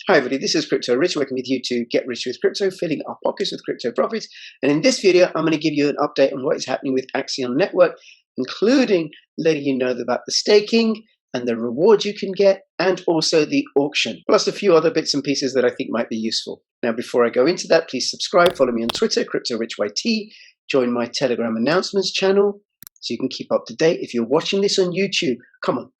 Hi everybody, this is Crypto Rich, working with you to get rich with crypto, filling our pockets with crypto profits. And in this video, I'm going to give you an update on what is happening with Axion Network, including letting you know about the staking and the rewards you can get, and also the auction, plus a few other bits and pieces that I think might be useful. Now, before I go into that, please subscribe, follow me on Twitter, CryptoRichYT, join my Telegram announcements channel so you can keep up to date. If you're watching this on YouTube, come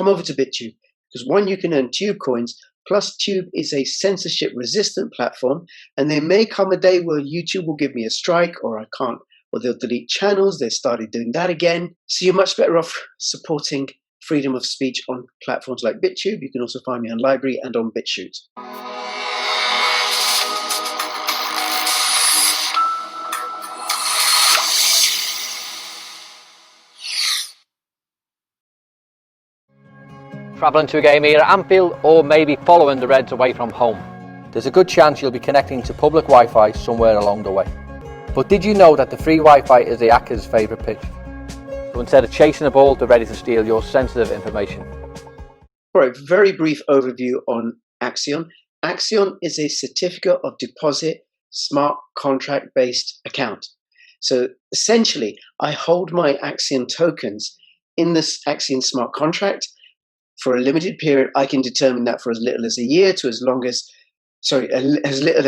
over to BitTube, because one, you can earn Tube coins. Plus, Tube is a censorship-resistant platform, and there may come a day where YouTube will give me a strike, or I can't, or they'll delete channels. They started doing that again. So you're much better off supporting freedom of speech on platforms like BitTube. You can also find me on LBRY and on BitChute. Travelling to a game here at Anfield, or maybe following the Reds away from home. There's a good chance you'll be connecting to public Wi-Fi somewhere along the way. But did you know that the free Wi-Fi is the hacker's favourite pitch? So instead of chasing a ball, they're ready to steal your sensitive information. All right, very brief overview on Axion. Axion is a certificate of deposit smart contract based account. So essentially, I hold my Axion tokens in this Axion smart contract. For a limited period, I can determine that for as little as a year to as little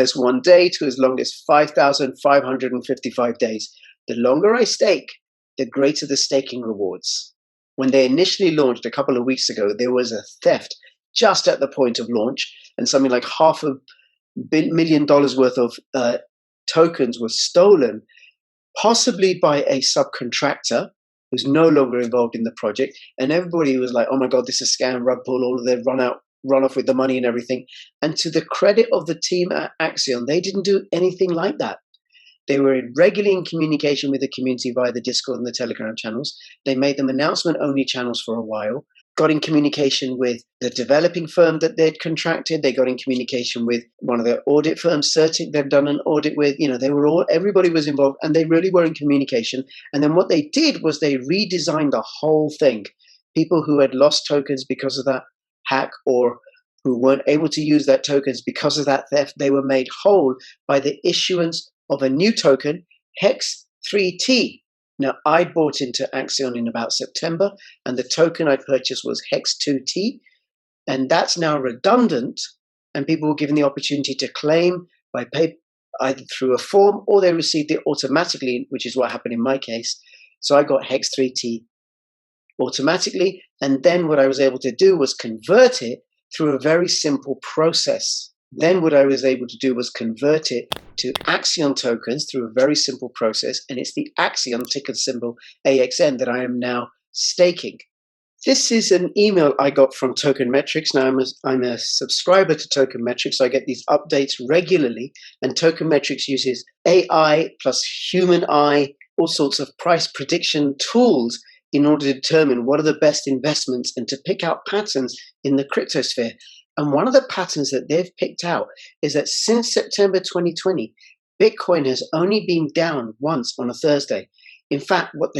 as 1 day to as long as 5,555 days. The longer I stake, the greater the staking rewards. When they initially launched a couple of weeks ago, there was a theft just at the point of launch, and something like $500,000 worth of tokens were stolen, possibly by a subcontractor who's no longer involved in the project. And everybody was like, oh my God, this is a scam, rug pull, all of them run off with the money and everything. And to the credit of the team at Axion, they didn't do anything like that. They were regularly in communication with the community via the Discord and the Telegram channels. They made them announcement-only channels for a while, got in communication with the developing firm that they'd contracted. They got in communication with one of their audit firms, Certic, they've done an audit with. Everybody was involved, and they really were in communication. And then what they did was they redesigned the whole thing. People who had lost tokens because of that hack, or who weren't able to use that tokens because of that theft, they were made whole by the issuance of a new token, HEX3T. Now, I bought into Axion in about September, and the token I purchased was HEX2T, and that's now redundant, and people were given the opportunity to claim by pay either through a form, or they received it automatically, which is what happened in my case. So I got HEX3T automatically, and then what I was able to do was convert it through a very simple process. Then what I was able to do was convert it to Axion tokens through a very simple process, and it's the Axion ticker symbol AXN that I am now staking. This is an email I got from Token Metrics. Now, I'm a subscriber to Token Metrics, so I get these updates regularly, and Token Metrics uses AI plus human eye, all sorts of price prediction tools in order to determine what are the best investments and to pick out patterns in the cryptosphere. And one of the patterns that they've picked out is that since September 2020, Bitcoin has only been down once on a Thursday. In fact, what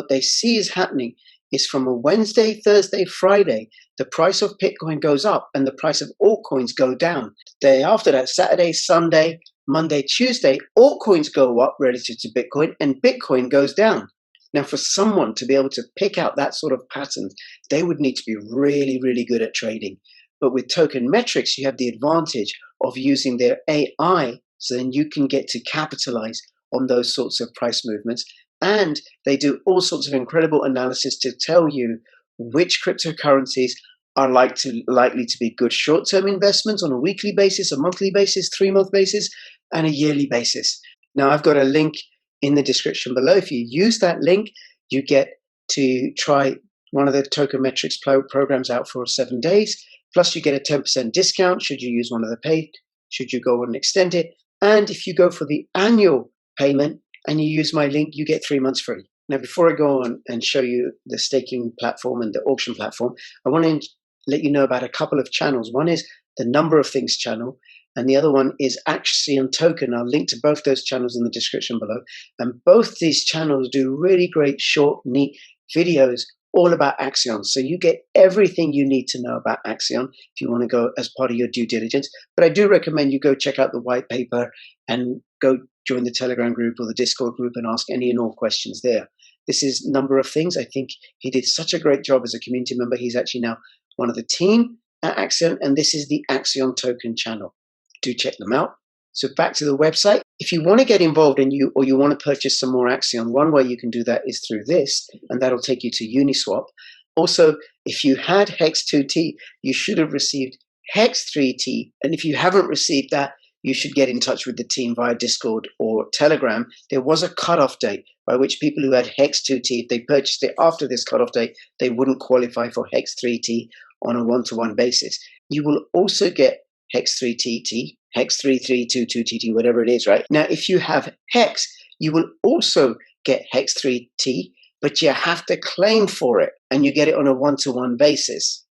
they see is happening is from a Wednesday, Thursday, Friday, the price of Bitcoin goes up and the price of altcoins go down. The day after that, Saturday, Sunday, Monday, Tuesday, altcoins go up relative to Bitcoin and Bitcoin goes down. Now, for someone to be able to pick out that sort of pattern, they would need to be really, really good at trading. But with Token Metrics, you have the advantage of using their AI, so then you can get to capitalize on those sorts of price movements. And they do all sorts of incredible analysis to tell you which cryptocurrencies are likely to be good short-term investments on a weekly basis, a monthly basis, 3-month basis, and a yearly basis. Now, I've got a link in the description below. If you use that link, you get to try one of the Token Metrics programs out for 7 days. Plus, you get a 10% discount should you use one of the paid, should you go and extend it. And if you go for the annual payment and you use my link, you get 3 months free. Now, before I go on and show you the staking platform and the auction platform, I want to let you know about a couple of channels. One is the Number of Things channel, and the other one is Axion Token. I'll link to both those channels in the description below. And both these channels do really great, short, neat videos all about Axion. So you get everything you need to know about Axion if you want to go as part of your due diligence. But I do recommend you go check out the white paper and go join the Telegram group or the Discord group and ask any and all questions there. This is a number of things. I think he did such a great job as a community member. He's actually now one of the team at Axion, and this is the Axion Token channel. Do check them out. So back to the website. If you want to get involved in you want to purchase some more Axion, one way you can do that is through this, and that'll take you to Uniswap. Also, if you had Hex2T, you should have received Hex3T. And if you haven't received that, you should get in touch with the team via Discord or Telegram. There was a cutoff date by which people who had Hex2T, if they purchased it after this cutoff date, they wouldn't qualify for Hex3T on a one-to-one basis. You will also get Hex3TT, Hex3322TT, whatever it is, right? Now, if you have Hex, you will also get Hex3T, but you have to claim for it, and you get it on a one-to-one basis.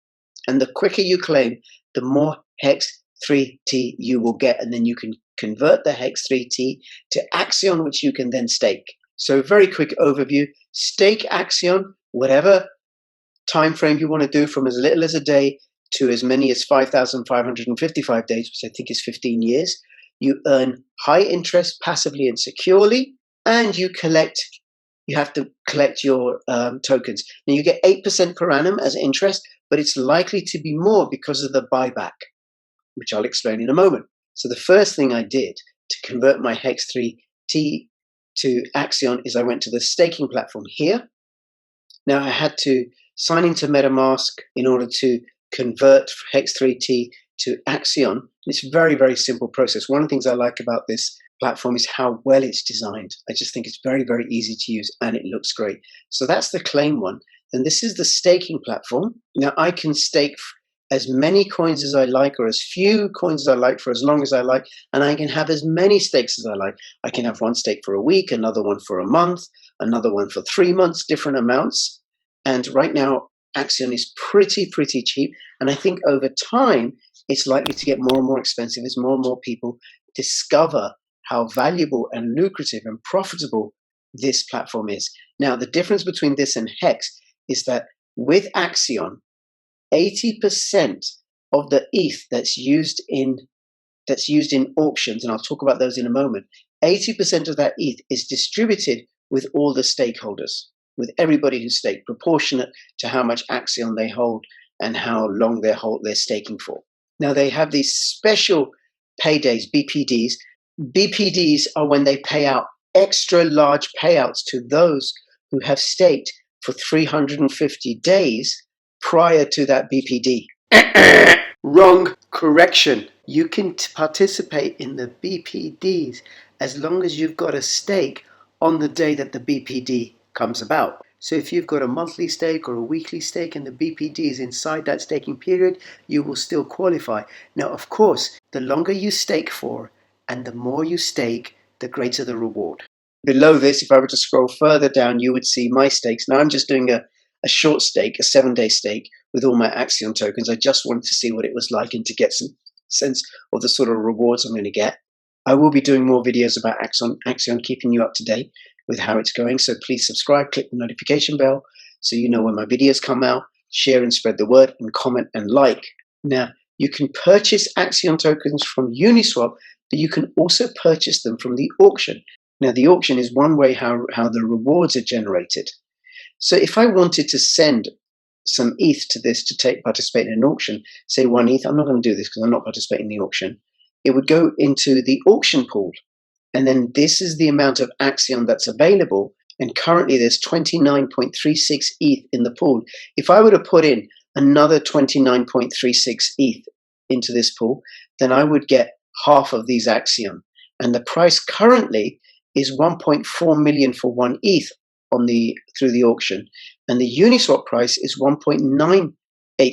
And the quicker you claim, the more Hex3T you will get, and then you can convert the Hex3T to Axion, which you can then stake. So very quick overview, stake Axion, whatever time frame you want to do, from as little as a day to as many as 5,555 days, which I think is 15 years. You earn high interest passively and securely, and you have to collect your tokens. Now you get 8% per annum as interest, but it's likely to be more because of the buyback, which I'll explain in a moment. So the first thing I did to convert my Hex3T to Axion is I went to the staking platform here. Now I had to sign into MetaMask in order to convert Hex3T to Axion. It's a very, very simple process. One of the things I like about this platform is how well it's designed. I just think it's very, very easy to use and it looks great. So that's the claim one. And this is the staking platform. Now I can stake as many coins as I like, or as few coins as I like, for as long as I like, and I can have as many stakes as I like. I can have one stake for a week, another one for a month, another one for 3 months, different amounts. And right now, Axion is pretty cheap. And I think over time, it's likely to get more and more expensive as more and more people discover how valuable and lucrative and profitable this platform is. Now, the difference between this and Hex is that with Axion, 80% of the ETH that's used in auctions, and I'll talk about those in a moment, 80% of that ETH is distributed with all the stakeholders, with everybody who's staked, proportionate to how much Axion they hold and how long they're staking for. Now, they have these special paydays, BPDs. BPDs are when they pay out extra large payouts to those who have staked for 350 days prior to that BPD. Wrong. Correction. You can participate in the BPDs as long as you've got a stake on the day that the BPD comes about. So if you've got a monthly stake or a weekly stake and the BPD is inside that staking period, you will still qualify. Now, of course, the longer you stake for and the more you stake, the greater the reward. Below this, if I were to scroll further down, you would see my stakes. Now I'm just doing a short stake, a 7-day stake with all my Axion tokens. I just wanted to see what it was like and to get some sense of the sort of rewards I'm going to get. I will be doing more videos about Axion, keeping you up to date with how it's going. So please subscribe, click the notification bell so you know when my videos come out, share and spread the word, and comment and like. Now, you can purchase Axion tokens from Uniswap, but you can also purchase them from the auction. Now, the auction is one way how the rewards are generated. So if I wanted to send some ETH to this to participate in an auction, say 1 ETH, I'm not going to do this because I'm not participating in the auction. It would go into the auction pool. And then this is the amount of Axion that's available. And currently there's 29.36 ETH in the pool. If I were to put in another 29.36 ETH into this pool, then I would get half of these Axion. And the price currently is 1.4 million for 1 ETH through the auction. And the Uniswap price is 1.98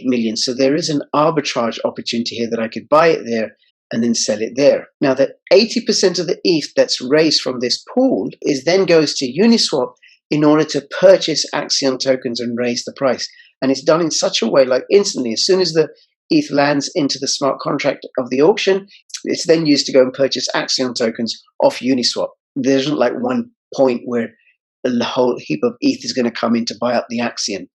million. So there is an arbitrage opportunity here that I could buy it there and then sell it there. Now, that 80% of the ETH that's raised from this pool then goes to Uniswap in order to purchase Axion tokens and raise the price. And it's done in such a way, like instantly, as soon as the ETH lands into the smart contract of the auction, it's then used to go and purchase Axion tokens off Uniswap. There isn't like one point where a whole heap of ETH is going to come in to buy up the Axion.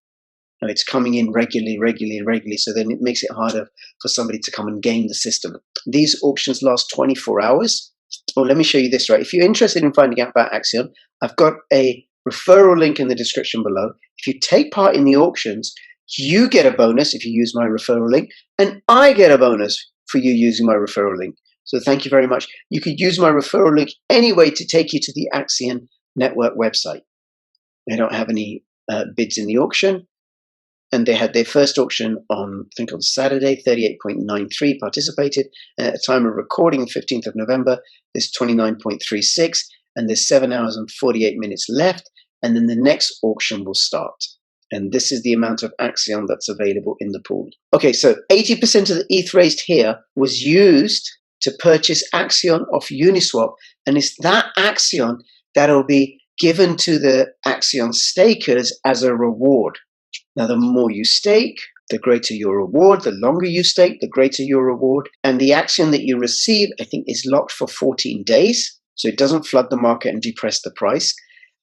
No, it's coming in regularly. So then it makes it harder for somebody to come and game the system. These auctions last 24 hours. Oh, let me show you this, right? If you're interested in finding out about Axion, I've got a referral link in the description below. If you take part in the auctions, you get a bonus if you use my referral link, and I get a bonus for you using my referral link. So thank you very much. You could use my referral link anyway to take you to the Axion Network website. They don't have any bids in the auction. And they had their first auction on, I think on Saturday, 38.93 participated. And at the time of recording, 15th of November, there's 29.36, and there's 7 hours and 48 minutes left. And then the next auction will start. And this is the amount of Axion that's available in the pool. Okay, so 80% of the ETH raised here was used to purchase Axion off Uniswap. And it's that Axion that'll be given to the Axion stakers as a reward. Now, the more you stake, the greater your reward. The longer you stake, the greater your reward. And the Axion that you receive, I think, is locked for 14 days. So it doesn't flood the market and depress the price.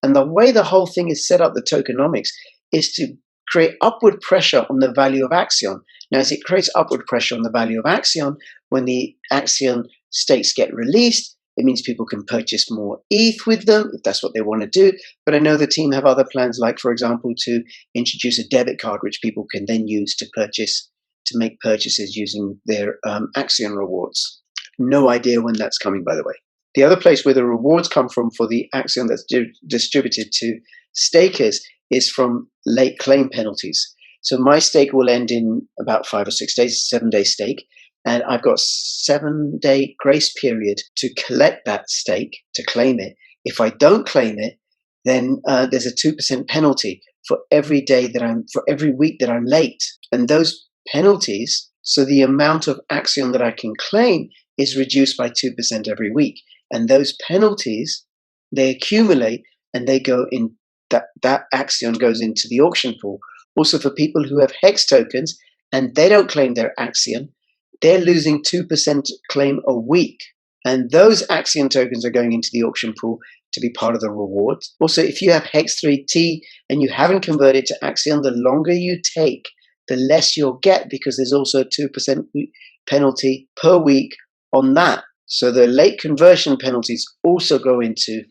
And the way the whole thing is set up, the tokenomics, is to create upward pressure on the value of Axion. Now, as it creates upward pressure on the value of Axion, when the Axion stakes get released, it means people can purchase more ETH with them, if that's what they want to do. But I know the team have other plans, like, for example, to introduce a debit card, which people can then use to make purchases using their Axion rewards. No idea when that's coming, by the way. The other place where the rewards come from for the Axion that's distributed to stakers is from late claim penalties. So my stake will end in about 5 or 6 days, 7-day stake. And I've got 7-day grace period to collect that stake, to claim it. If I don't claim it, then there's a 2% penalty for every week that I'm late. And those penalties, so the amount of Axion that I can claim is reduced by 2% every week. And those penalties, they accumulate and they go in, that Axion goes into the auction pool. Also, for people who have HEX tokens and they don't claim their Axion, they're losing 2% claim a week. And those Axion tokens are going into the auction pool to be part of the rewards. Also, if you have HEX3T and you haven't converted to Axion, the longer you take, the less you'll get, because there's also a 2% penalty per week on that. So the late conversion penalties also go into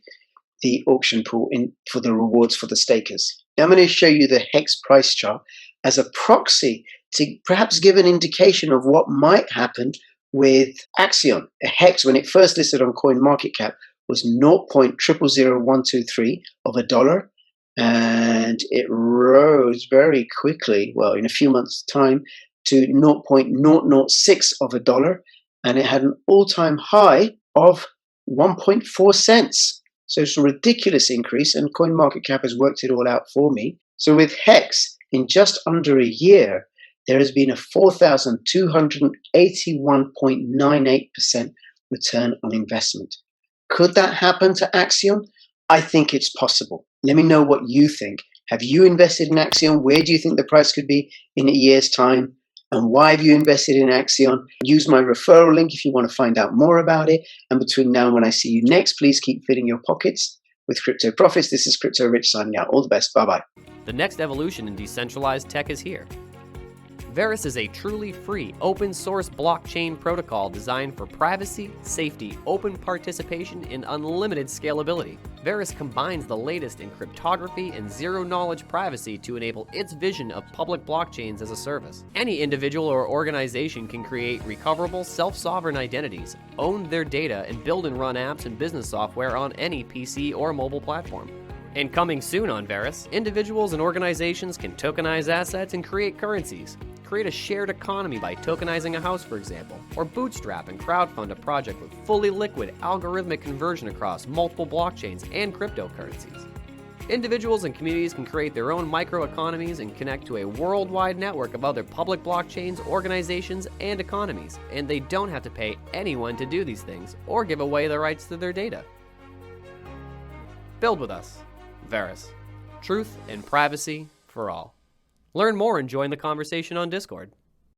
the auction pool for the rewards for the stakers. Now I'm going to show you the HEX price chart as a proxy to perhaps give an indication of what might happen with Axion. HEX, when it first listed on CoinMarketCap, was 0.000123 of a dollar, and it rose very quickly, well, in a few months' time, to 0.006 of a dollar, and it had an all-time high of 1.4 cents. So it's a ridiculous increase, and CoinMarketCap has worked it all out for me. So with HEX, in just under a year, there has been a 4,281.98% return on investment. Could that happen to Axion? I think it's possible. Let me know what you think. Have you invested in Axion? Where do you think the price could be in a year's time? And why have you invested in Axion? Use my referral link if you want to find out more about it. And between now and when I see you next, please keep filling your pockets with crypto profits. This is Crypto Rich signing out. All the best. Bye-bye. The next evolution in decentralized tech is here. Verus is a truly free, open-source blockchain protocol designed for privacy, safety, open participation, and unlimited scalability. Verus combines the latest in cryptography and zero-knowledge privacy to enable its vision of public blockchains as a service. Any individual or organization can create recoverable, self-sovereign identities, own their data, and build and run apps and business software on any PC or mobile platform. And coming soon on Verus, individuals and organizations can tokenize assets and create currencies. Create a shared economy by tokenizing a house, for example, or bootstrap and crowdfund a project with fully liquid algorithmic conversion across multiple blockchains and cryptocurrencies. Individuals and communities can create their own microeconomies and connect to a worldwide network of other public blockchains, organizations, and economies, and they don't have to pay anyone to do these things or give away the rights to their data. Build with us. Verus. Truth and privacy for all. Learn more and join the conversation on Discord.